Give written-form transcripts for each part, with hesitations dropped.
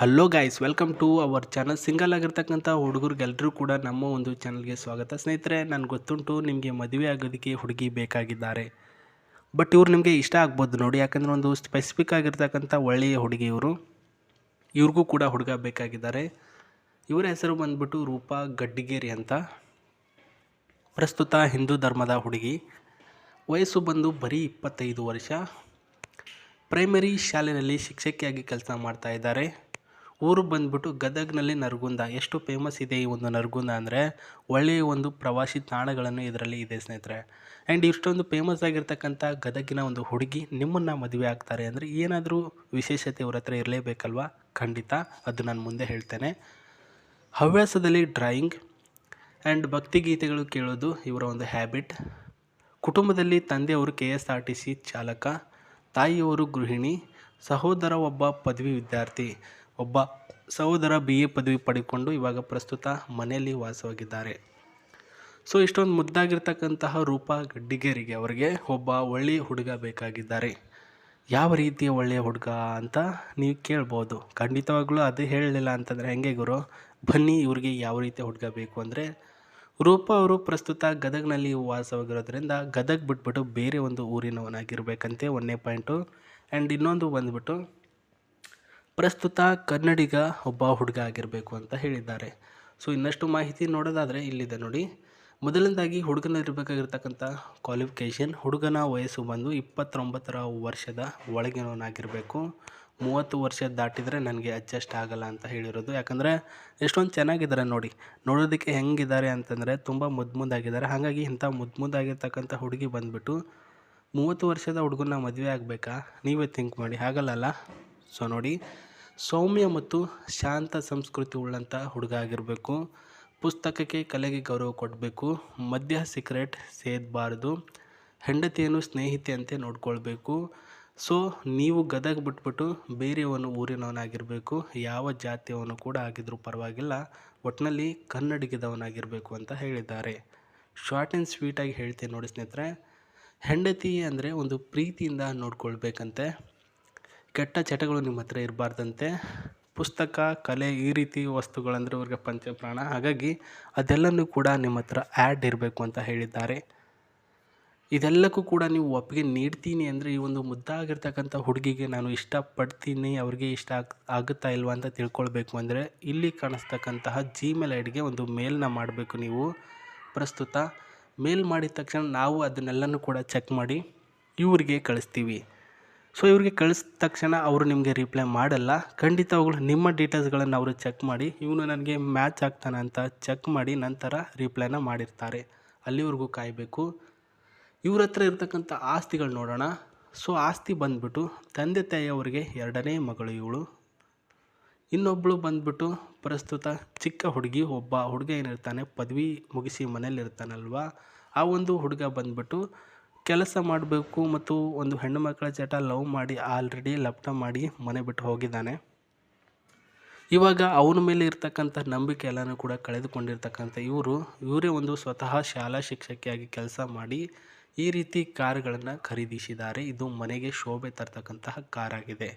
Hello guys, welcome to our channel. Single ಆಗಿರ್ತಕ್ಕಂಥ ಹುಡುಗರಿಗೆಲ್ಲರೂ ಕೂಡ ನಮ್ಮ ಒಂದು ಚಾನಲ್ಗೆ ಸ್ವಾಗತ. ಸ್ನೇಹಿತರೆ, ನನಗೆ ಗೊತ್ತುಂಟು ನಿಮಗೆ ಮದುವೆ ಆಗೋದಕ್ಕೆ ಹುಡುಗಿ ಬೇಕಾಗಿದ್ದಾರೆ. ಬಟ್ ಇವ್ರು ನಿಮಗೆ ಇಷ್ಟ ಆಗ್ಬೋದು ನೋಡಿ, ಯಾಕಂದರೆ ಒಂದು ಸ್ಪೆಸಿಫಿಕ್ ಆಗಿರ್ತಕ್ಕಂಥ ಒಳ್ಳೆಯ ಹುಡುಗಿ ಇವ್ರಿಗೂ ಕೂಡ ಹುಡುಗ ಬೇಕಾಗಿದ್ದಾರೆ. ಇವರ ಹೆಸರು ಬಂದ್ಬಿಟ್ಟು ರೂಪಾ ಗಡ್ಡಿಗೇರಿ ಅಂತ. ಪ್ರಸ್ತುತ ಹಿಂದೂ ಧರ್ಮದ ಹುಡುಗಿ. ವಯಸ್ಸು ಬಂದು ಬರೀ 25 ವರ್ಷ. ಪ್ರೈಮರಿ ಶಾಲೆಯಲ್ಲಿ ಶಿಕ್ಷಕಿಯಾಗಿ ಕೆಲಸ ಮಾಡ್ತಾ ಇದ್ದಾರೆ. ಊರು ಬಂದ್ಬಿಟ್ಟು ಗದಗ್ನಲ್ಲಿ ನರಗುಂದ. ಎಷ್ಟು ಫೇಮಸ್ ಇದೆ ಈ ಒಂದು ನರಗುಂದ ಅಂದರೆ, ಒಳ್ಳೆಯ ಒಂದು ಪ್ರವಾಸಿ ತಾಣಗಳನ್ನು ಇದರಲ್ಲಿ ಇದೆ ಸ್ನೇಹಿತರೆ. ಆ್ಯಂಡ್ ಇಷ್ಟೊಂದು ಫೇಮಸ್ ಆಗಿರ್ತಕ್ಕಂಥ ಗದಗಿನ ಒಂದು ಹುಡುಗಿ ನಿಮ್ಮನ್ನು ಮದುವೆ ಆಗ್ತಾರೆ ಅಂದರೆ ಏನಾದರೂ ವಿಶೇಷತೆ ಇವ್ರ ಹತ್ರ ಇರಲೇಬೇಕಲ್ವ? ಖಂಡಿತ, ಅದು ನಾನು ಮುಂದೆ ಹೇಳ್ತೇನೆ. ಹವ್ಯಾಸದಲ್ಲಿ ಡ್ರಾಯಿಂಗ್ ಆ್ಯಂಡ್ ಭಕ್ತಿಗೀತೆಗಳು ಕೇಳೋದು ಇವರ ಒಂದು ಹ್ಯಾಬಿಟ್. ಕುಟುಂಬದಲ್ಲಿ ತಂದೆಯವರು KSRTC ಚಾಲಕ, ತಾಯಿಯವರು ಗೃಹಿಣಿ, ಸಹೋದರ ಒಬ್ಬ ಪದವಿ ವಿದ್ಯಾರ್ಥಿ, ಒಬ್ಬ ಸಹೋದರ BA ಪದವಿ ಪಡೆದುಕೊಂಡು ಇವಾಗ ಪ್ರಸ್ತುತ ಮನೆಯಲ್ಲಿ ವಾಸವಾಗಿದ್ದಾರೆ. ಸೊ ಇಷ್ಟೊಂದು ಮುದ್ದಾಗಿರ್ತಕ್ಕಂತಹ ರೂಪಾ ಗಡ್ಡಿಗೇರಿಗೆ ಅವರಿಗೆ ಒಬ್ಬ ಒಳ್ಳೆಯ ಹುಡುಗ ಬೇಕಾಗಿದ್ದಾರೆ. ಯಾವ ರೀತಿಯ ಒಳ್ಳೆಯ ಹುಡುಗ ಅಂತ ನೀವು ಕೇಳ್ಬೋದು. ಖಂಡಿತವಾಗ್ಲೂ ಅದು ಹೇಳಲಿಲ್ಲ ಅಂತಂದರೆ ಹೆಂಗೆ ಗುರು? ಬನ್ನಿ, ಇವ್ರಿಗೆ ಯಾವ ರೀತಿಯ ಹುಡುಗ ಬೇಕು ಅಂದರೆ, ರೂಪಾ ಅವರು ಪ್ರಸ್ತುತ ಗದಗ್ನಲ್ಲಿ ವಾಸವಾಗಿರೋದ್ರಿಂದ ಗದಗ್ ಬಿಟ್ಬಿಟ್ಟು ಬೇರೆ ಒಂದು ಊರಿನವನಾಗಿರ್ಬೇಕಂತೆ, 1ನೇ ಪಾಯಿಂಟು. ಆ್ಯಂಡ್ ಇನ್ನೊಂದು ಬಂದ್ಬಿಟ್ಟು ಪ್ರಸ್ತುತ ಕನ್ನಡಿಗ ಒಬ್ಬ ಹುಡುಗ ಆಗಿರಬೇಕು ಅಂತ ಹೇಳಿದ್ದಾರೆ. ಸೊ ಇನ್ನಷ್ಟು ಮಾಹಿತಿ ನೋಡೋದಾದರೆ ಇಲ್ಲಿದೆ ನೋಡಿ. ಮೊದಲನೇದಾಗಿ ಹುಡುಗನಿರಬೇಕಾಗಿರ್ತಕ್ಕಂಥ ಕ್ವಾಲಿಫಿಕೇಷನ್, ಹುಡುಗನ ವಯಸ್ಸು ಬಂದು 29 ವರ್ಷದ ಒಳಗಿನವನಾಗಿರಬೇಕು. 30 ವರ್ಷ ದಾಟಿದರೆ ನನಗೆ ಅಡ್ಜಸ್ಟ್ ಆಗಲ್ಲ ಅಂತ ಹೇಳಿರೋದು. ಯಾಕಂದರೆ ಎಷ್ಟೊಂದು ಚೆನ್ನಾಗಿದ್ದಾರೆ ನೋಡಿ, ನೋಡೋದಕ್ಕೆ ಹೆಂಗಿದ್ದಾರೆ ಅಂತಂದರೆ ತುಂಬ ಮುದ್ದಾಗಿದ್ದಾರೆ. ಹಾಗಾಗಿ ಇಂಥ ಮುದ್ದಾಗಿರ್ತಕ್ಕಂಥ ಹುಡುಗಿ ಬಂದುಬಿಟ್ಟು 30 ವರ್ಷದ ಹುಡುಗನ ಮದುವೆ ಆಗಬೇಕಾ? ನೀವೇ ಥಿಂಕ್ ಮಾಡಿ, ಆಗಲ್ಲ. ಸೊ ನೋಡಿ, ಸೌಮ್ಯ ಮತ್ತು ಶಾಂತ ಸಂಸ್ಕೃತಿ ಉಳ್ಳಂಥ ಹುಡುಗ ಆಗಿರಬೇಕು. ಪುಸ್ತಕಕ್ಕೆ, ಕಲೆಗೆ ಗೌರವ ಕೊಡಬೇಕು. ಮದ್ಯ ಸಿಗರೇಟ್ ಸೇದಬಾರ್ದು. ಹೆಂಡತಿಯನ್ನು ಸ್ನೇಹಿತೆಯಂತೆ ನೋಡ್ಕೊಳ್ಬೇಕು. ಸೊ ನೀವು ಗದಗ ಬಿಟ್ಬಿಟ್ಟು ಬೇರೆಯವನು ಊರಿನವನಾಗಿರಬೇಕು. ಯಾವ ಜಾತಿಯವನು ಕೂಡ ಆಗಿದ್ರೂ ಪರವಾಗಿಲ್ಲ, ಒಟ್ಟಿನಲ್ಲಿ ಕನ್ನಡಿಗದವನಾಗಿರಬೇಕು ಅಂತ ಹೇಳಿದ್ದಾರೆ. ಶಾರ್ಟ್ ಆ್ಯಂಡ್ ಸ್ವೀಟಾಗಿ ಹೇಳ್ತೀನಿ ನೋಡಿ ಸ್ನೇಹಿತರೆ. ಹೆಂಡತಿ ಅಂದರೆ ಒಂದು ಪ್ರೀತಿಯಿಂದ ನೋಡ್ಕೊಳ್ಬೇಕಂತೆ. ಕೆಟ್ಟ ಚಟಗಳು ನಿಮ್ಮ ಹತ್ರ ಇರಬಾರ್ದಂತೆ. ಪುಸ್ತಕ, ಕಲೆ ಈ ರೀತಿ ವಸ್ತುಗಳಂದರೆ ಅವ್ರಿಗೆ ಪಂಚಪ್ರಾಣ. ಹಾಗಾಗಿ ಅದೆಲ್ಲನೂ ಕೂಡ ನಿಮ್ಮ ಹತ್ರ ಆ್ಯಡ್ ಇರಬೇಕು ಅಂತ ಹೇಳಿದ್ದಾರೆ. ಇದೆಲ್ಲಕ್ಕೂ ಕೂಡ ನೀವು ಒಪ್ಪಿಗೆ ನೀಡ್ತೀನಿ ಅಂದರೆ ಈ ಒಂದು ಮುದ್ದಾಗಿರ್ತಕ್ಕಂಥ ಹುಡುಗಿಗೆ ನಾನು ಇಷ್ಟಪಡ್ತೀನಿ, ಅವ್ರಿಗೆ ಇಷ್ಟ ಆಗುತ್ತಾ ಇಲ್ವಾ ಅಂತ ತಿಳ್ಕೊಳ್ಬೇಕು ಅಂದರೆ ಇಲ್ಲಿ ಕಾಣಿಸ್ತಕ್ಕಂತಹ Gmail ಐಡಿಗೆ ಒಂದು ಮೇಲ್ನ ಮಾಡಬೇಕು ನೀವು. ಪ್ರಸ್ತುತ ಮೇಲ್ ಮಾಡಿದ ತಕ್ಷಣ ನಾವು ಅದನ್ನೆಲ್ಲನೂ ಕೂಡ ಚೆಕ್ ಮಾಡಿ ಇವ್ರಿಗೆ ಕಳಿಸ್ತೀವಿ. ಸೊ ಇವ್ರಿಗೆ ಕಳಿಸಿದ ತಕ್ಷಣ ಅವರು ನಿಮಗೆ ರಿಪ್ಲೈ ಮಾಡಲ್ಲ. ಖಂಡಿತವಾಗ್ಲೂ ನಿಮ್ಮ ಡೀಟೇಲ್ಸ್ಗಳನ್ನು ಅವರು ಚೆಕ್ ಮಾಡಿ ಇವನು ನನಗೆ ಮ್ಯಾಚ್ ಆಗ್ತಾನೆ ಅಂತ ಚೆಕ್ ಮಾಡಿ ನಂತರ ರಿಪ್ಲೈನ ಮಾಡಿರ್ತಾರೆ. ಅಲ್ಲಿವರೆಗೂ ಕಾಯಬೇಕು. ಇವ್ರ ಹತ್ರ ಇರ್ತಕ್ಕಂಥ ಆಸ್ತಿಗಳು ನೋಡೋಣ. ಸೊ ಆಸ್ತಿ ಬಂದ್ಬಿಟ್ಟು ತಂದೆ ತಾಯಿಯವರಿಗೆ 2ನೇ ಮಗಳು ಇವಳು. ಇನ್ನೊಬ್ಬಳು ಬಂದ್ಬಿಟ್ಟು ಪ್ರಸ್ತುತ ಚಿಕ್ಕ ಹುಡುಗಿ. ಒಬ್ಬ ಹುಡುಗ ಏನಿರ್ತಾನೆ ಪದವಿ ಮುಗಿಸಿ ಮನೇಲಿರ್ತಾನಲ್ವ, ಆ ಒಂದು ಹುಡುಗ ಬಂದ್ಬಿಟ್ಟು ಕೆಲಸ ಮಾಡಬೇಕು ಮತ್ತು ಒಂದು ಹೆಣ್ಣು ಮಕ್ಕಳ ಚಟ ಲವ್ ಮಾಡಿ ಆಲ್ರೆಡಿ ಲಪ್ಟ ಮಾಡಿ ಮನೆ ಬಿಟ್ಟು ಹೋಗಿದ್ದಾನೆ. ಇವಾಗ ಅವನ ಮೇಲೆ ಇರ್ತಕ್ಕಂಥ ನಂಬಿಕೆ ಎಲ್ಲನೂ ಕೂಡ ಕಳೆದುಕೊಂಡಿರ್ತಕ್ಕಂಥ ಇವರೇ ಒಂದು ಸ್ವತಃ ಶಾಲಾ ಶಿಕ್ಷಕಿಯಾಗಿ ಕೆಲಸ ಮಾಡಿ ಈ ರೀತಿ ಕಾರುಗಳನ್ನು ಖರೀದಿಸಿದ್ದಾರೆ. ಇದು ಮನೆಗೆ ಶೋಭೆ ತರ್ತಕ್ಕಂತಹ ಕಾರಾಗಿದೆ.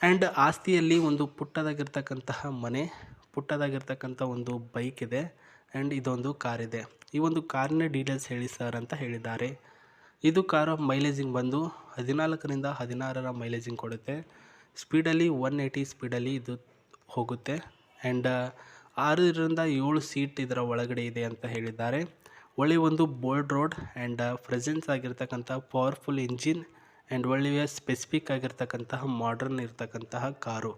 ಆ್ಯಂಡ್ ಆಸ್ತಿಯಲ್ಲಿ ಒಂದು ಪುಟ್ಟದಾಗಿರ್ತಕ್ಕಂತಹ ಮನೆ, ಪುಟ್ಟದಾಗಿರ್ತಕ್ಕಂಥ ಒಂದು ಬೈಕ್ ಇದೆ. ಆ್ಯಂಡ್ ಇದೊಂದು ಕಾರಿದೆ. ಈ ಒಂದು ಕಾರಿನ ಡೀಟೇಲ್ಸ್ ಹೇಳಿ ಸರ್ ಅಂತ ಹೇಳಿದ್ದಾರೆ. ಇದು ಕಾರು ಮೈಲೇಜಿಂಗ್ ಬಂದು 14ರಿಂದ 16 ಮೈಲೇಜಿಂಗ್ ಕೊಡುತ್ತೆ. ಸ್ಪೀಡಲ್ಲಿ 180 ಸ್ಪೀಡಲ್ಲಿ ಇದು ಹೋಗುತ್ತೆ. ಆ್ಯಂಡ್ 6ರಿಂದ 7 ಸೀಟ್ ಇದರ ಒಳಗಡೆ ಇದೆ ಅಂತ ಹೇಳಿದ್ದಾರೆ. ಒಳ್ಳೆಯ ಒಂದು ಬೋಲ್ಡ್ ರೋಡ್ ಆ್ಯಂಡ್ ಪ್ರೆಸೆನ್ಸ್ ಆಗಿರ್ತಕ್ಕಂಥ ಪವರ್ಫುಲ್ ಇಂಜಿನ್ ಆ್ಯಂಡ್ ಒಳ್ಳೆಯ ಸ್ಪೆಸಿಫಿಕ್ ಆಗಿರ್ತಕ್ಕಂತಹ ಮಾಡ್ರನ್ ಇರ್ತಕ್ಕಂತಹ car.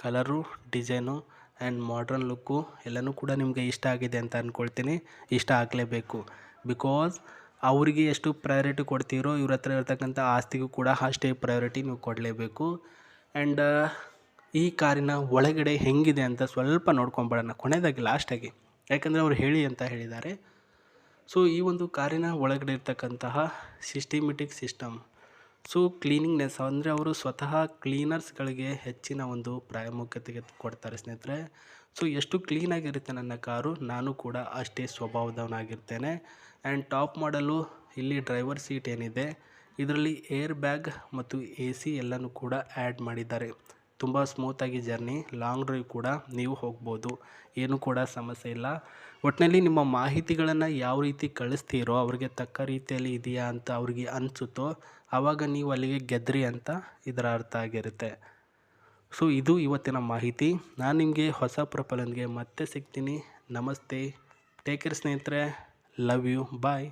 Colour, design and modern look ಎಲ್ಲನೂ ಕೂಡ ನಿಮಗೆ ಇಷ್ಟ ಆಗಿದೆ ಅಂತ ಅಂದ್ಕೊಳ್ತೀನಿ. ಇಷ್ಟ ಆಗಲೇಬೇಕು. ಬಿಕಾಸ್ ಅವರಿಗೆ ಎಷ್ಟು ಪ್ರಯಾರಿಟಿ ಕೊಡ್ತೀರೋ ಇವ್ರ ಹತ್ರ ಇರ್ತಕ್ಕಂಥ ಆಸ್ತಿಗೂ ಕೂಡ ಅಷ್ಟೇ ಪ್ರಯಾರಿಟಿ ನೀವು ಕೊಡಲೇಬೇಕು. ಆ್ಯಂಡ್ ಈ ಕಾರಿನ ಒಳಗಡೆ ಹೆಂಗಿದೆ ಅಂತ ಸ್ವಲ್ಪ ನೋಡ್ಕೊಂಬಿಡೋಣ ಕೊನೆಯದಾಗಿ, ಲಾಸ್ಟಾಗಿ, ಯಾಕಂದರೆ ಅವ್ರು ಹೇಳಿ ಅಂತ ಹೇಳಿದ್ದಾರೆ. ಸೊ ಈ ಒಂದು ಕಾರಿನ ಒಳಗಡೆ ಇರ್ತಕ್ಕಂತಹ ಸಿಸ್ಟಮೆಟಿಕ್ ಸಿಸ್ಟಮ್, ಸೊ ಕ್ಲೀನಿಂಗ್ನೆಸ್ ಅಂದರೆ ಅವರು ಸ್ವತಃ ಕ್ಲೀನರ್ಸ್ಗಳಿಗೆ ಹೆಚ್ಚಿನ ಒಂದು ಪ್ರಾಮುಖ್ಯತೆ ಕೊಡ್ತಾರೆ ಸ್ನೇಹಿತರೆ. ಸೊ ಎಷ್ಟು ಕ್ಲೀನಾಗಿರುತ್ತೆ ನನ್ನ ಕಾರು, ನಾನು ಕೂಡ ಅಷ್ಟೇ ಸ್ವಭಾವದವನಾಗಿರ್ತೇನೆ. ಆ್ಯಂಡ್ ಟಾಪ್ ಮಾಡಲು ಇಲ್ಲಿ ಡ್ರೈವರ್ ಸೀಟ್ ಏನಿದೆ ಇದರಲ್ಲಿ ಏರ್ ಬ್ಯಾಗ್ ಮತ್ತು AC ಎಲ್ಲನೂ ಕೂಡ ಆ್ಯಡ್ ಮಾಡಿದ್ದಾರೆ. ತುಂಬ ಸ್ಮೂತಾಗಿ ಜರ್ನಿ, ಲಾಂಗ್ ಡ್ರೈವ್ ಕೂಡ ನೀವು ಹೋಗ್ಬೋದು, ಏನೂ ಕೂಡ ಸಮಸ್ಯೆ ಇಲ್ಲ. ಒಟ್ಟಿನಲ್ಲಿ ನಿಮ್ಮ ಮಾಹಿತಿಗಳನ್ನು ಯಾವ ರೀತಿ ಕಳಿಸ್ತೀರೋ ಅವ್ರಿಗೆ ತಕ್ಕ ರೀತಿಯಲ್ಲಿ ಇದೆಯಾ ಅಂತ ಅವ್ರಿಗೆ ಅನಿಸುತ್ತೋ ಆವಾಗ ನೀವು ಅಲ್ಲಿಗೆ ಗೆದ್ರಿ ಅಂತ ಇದರ ಅರ್ಥ ಆಗಿರುತ್ತೆ. ಸೊ ಇದು ಇವತ್ತಿನ ಮಾಹಿತಿ. ನಾನು ನಿಮಗೆ ಹೊಸ ಪ್ರೊಫೈಲೊಂದಿಗೆ ಮತ್ತೆ ಸಿಗ್ತೀನಿ. ನಮಸ್ತೆ, ಟೇಕ್ ಕೇರ್ ಸ್ನೇಹಿತರೆ, ಲವ್ ಯು, ಬಾಯ್.